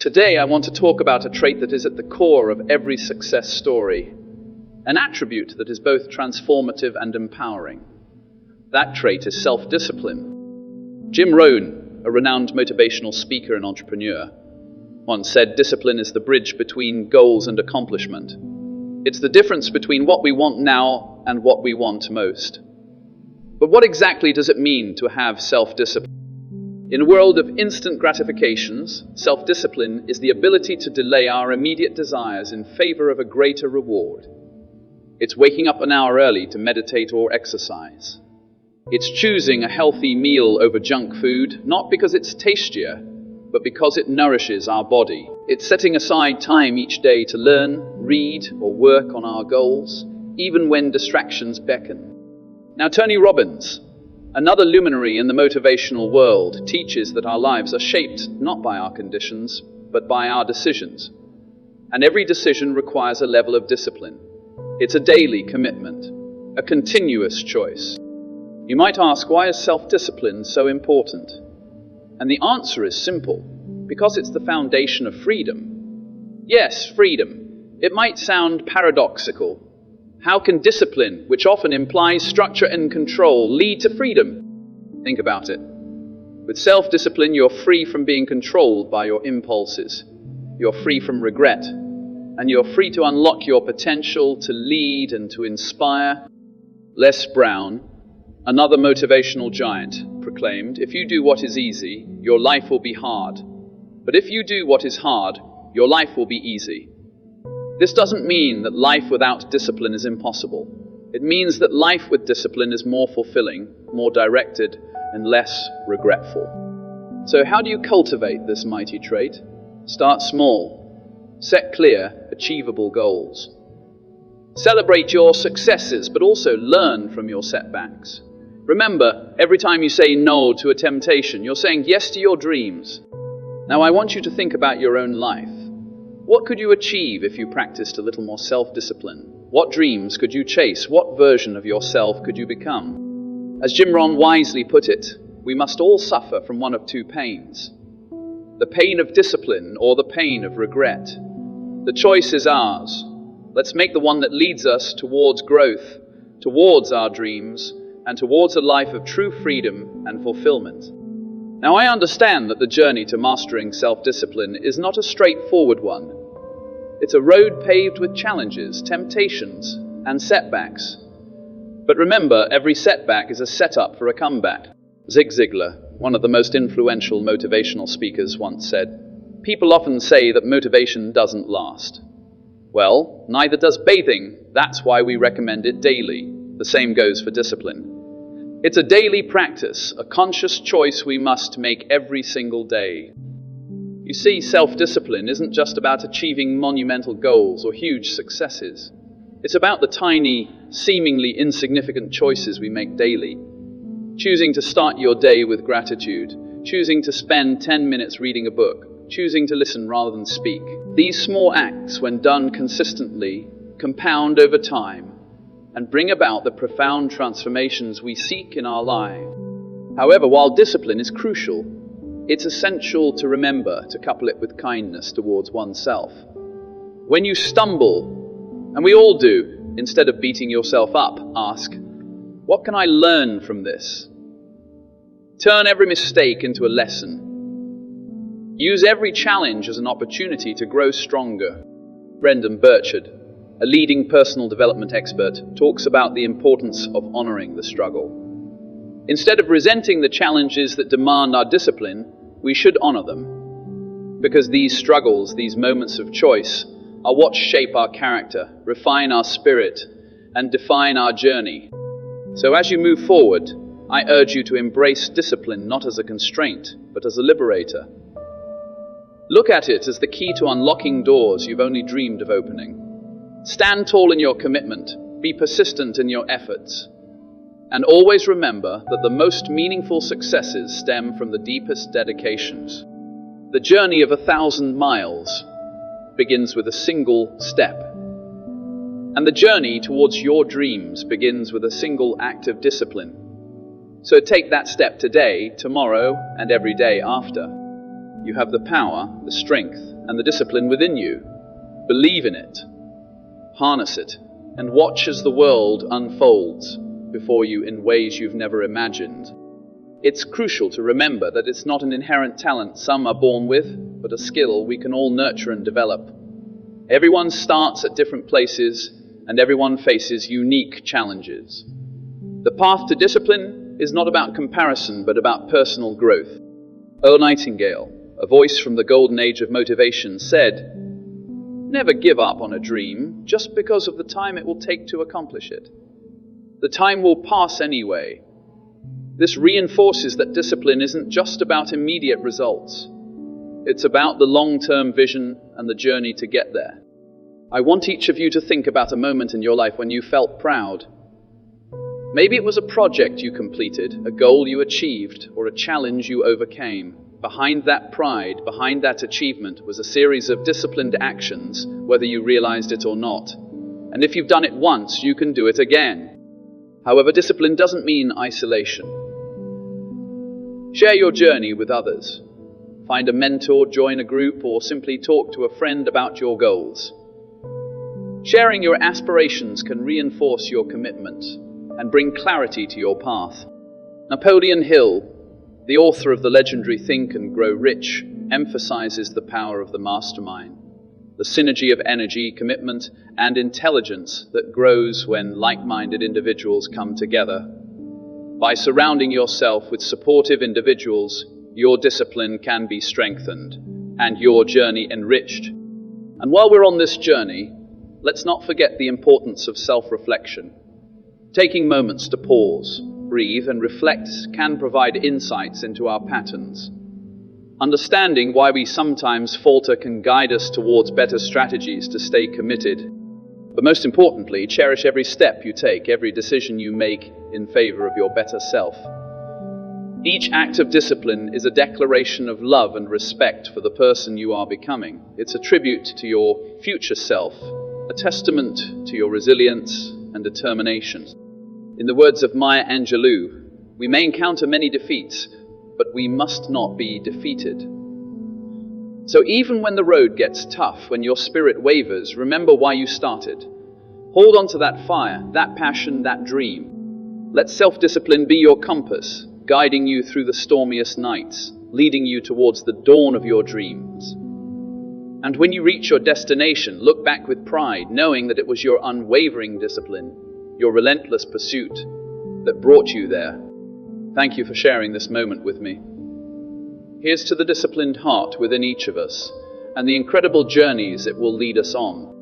Today I want to talk about a trait that is at the core of every success story, an attribute that is both transformative and empowering. That trait is self-discipline. Jim Rohn, a renowned motivational speaker and entrepreneur, once said discipline is the bridge between goals and accomplishment. It's the difference between what we want now and what we want most. But what exactly does it mean to have self-discipline? In a world of instant gratifications, self-discipline is the ability to delay our immediate desires in favor of a greater reward. It's waking up an hour early to meditate or exercise. It's choosing a healthy meal over junk food, not because it's tastier, but because it nourishes our body. It's setting aside time each day to learn, read, or work on our goals, even when distractions beckon. Now, Tony Robbins, another luminary in the motivational world, teaches that our lives are shaped not by our conditions, but by our decisions. And every decision requires a level of discipline. It's a daily commitment, a continuous choice. You might ask, why is self-discipline so important? And the answer is simple, because it's the foundation of freedom. Yes, freedom. It might sound paradoxical. How can discipline, which often implies structure and control, lead to freedom? Think about it. With self-discipline, you're free from being controlled by your impulses. You're free from regret. And you're free to unlock your potential to lead and to inspire. Les Brown, another motivational giant, proclaimed, "If you do what is easy, your life will be hard. But if you do what is hard, your life will be easy." This doesn't mean that life without discipline is impossible. It means that life with discipline is more fulfilling, more directed, and less regretful. So how do you cultivate this mighty trait? Start small. Set clear, achievable goals. Celebrate your successes, but also learn from your setbacks. Remember, every time you say no to a temptation, you're saying yes to your dreams. Now I want you to think about your own life. What could you achieve if you practiced a little more self-discipline? What dreams could you chase? What version of yourself could you become? As Jim Rohn wisely put it, we must all suffer from one of two pains: the pain of discipline or the pain of regret. The choice is ours. Let's make the one that leads us towards growth, towards our dreams, and towards a life of true freedom and fulfillment. Now, I understand that the journey to mastering self-discipline is not a straightforward one. It's a road paved with challenges, temptations, and setbacks. But remember, every setback is a setup for a comeback. Zig Ziglar, one of the most influential motivational speakers, once said, "People often say that motivation doesn't last. Well, neither does bathing. That's why we recommend it daily. The same goes for discipline. It's a daily practice, a conscious choice we must make every single day." You see, self-discipline isn't just about achieving monumental goals or huge successes. It's about the tiny, seemingly insignificant choices we make daily. Choosing to start your day with gratitude, choosing to spend 10 minutes reading a book, choosing to listen rather than speak. These small acts, when done consistently, compound over time and bring about the profound transformations we seek in our lives. However, while discipline is crucial, it's essential to remember to couple it with kindness towards oneself. When you stumble, and we all do, instead of beating yourself up, ask, "What can I learn from this?" Turn every mistake into a lesson. Use every challenge as an opportunity to grow stronger. Brendon Burchard, a leading personal development expert, talks about the importance of honoring the struggle. Instead of resenting the challenges that demand our discipline, we should honor them. Because these struggles, these moments of choice, are what shape our character, refine our spirit, and define our journey. So as you move forward, I urge you to embrace discipline not as a constraint, but as a liberator. Look at it as the key to unlocking doors you've only dreamed of opening. Stand tall in your commitment, be persistent in your efforts, and always remember that the most meaningful successes stem from the deepest dedications. The journey of 1,000 miles begins with a single step, and the journey towards your dreams begins with a single act of discipline. So take that step today, tomorrow, and every day after. You have the power, the strength, and the discipline within you. Believe in it, harness it, and watch as the world unfolds before you in ways you've never imagined. It's crucial to remember that it's not an inherent talent some are born with, but a skill we can all nurture and develop. Everyone starts at different places, and everyone faces unique challenges. The path to discipline is not about comparison, but about personal growth. Earl Nightingale, a voice from the golden age of motivation, said, "Never give up on a dream just because of the time it will take to accomplish it. The time will pass anyway." This reinforces that discipline isn't just about immediate results. It's about the long-term vision and the journey to get there. I want each of you to think about a moment in your life when you felt proud. Maybe it was a project you completed, a goal you achieved, or a challenge you overcame. Behind that pride, behind that achievement, was a series of disciplined actions, whether you realized it or not. And if you've done it once, you can do it again. However, discipline doesn't mean isolation. Share your journey with others. Find a mentor, join a group, or simply talk to a friend about your goals. Sharing your aspirations can reinforce your commitment and bring clarity to your path. Napoleon Hill, the author of the legendary Think and Grow Rich, emphasizes the power of the mastermind, the synergy of energy, commitment, and intelligence that grows when like-minded individuals come together. By surrounding yourself with supportive individuals, your discipline can be strengthened and your journey enriched. And while we're on this journey, let's not forget the importance of self-reflection. Taking moments to pause, breathe, and reflect can provide insights into our patterns. Understanding why we sometimes falter can guide us towards better strategies to stay committed. But most importantly, cherish every step you take, every decision you make in favor of your better self. Each act of discipline is a declaration of love and respect for the person you are becoming. It's a tribute to your future self, a testament to your resilience and determination. In the words of Maya Angelou, we may encounter many defeats, but we must not be defeated. So even when the road gets tough, when your spirit wavers, remember why you started. Hold on to that fire, that passion, that dream. Let self-discipline be your compass, guiding you through the stormiest nights, leading you towards the dawn of your dreams. And when you reach your destination, look back with pride, knowing that it was your unwavering discipline, your relentless pursuit, that brought you there. Thank you for sharing this moment with me. Here's to the disciplined heart within each of us, and the incredible journeys it will lead us on.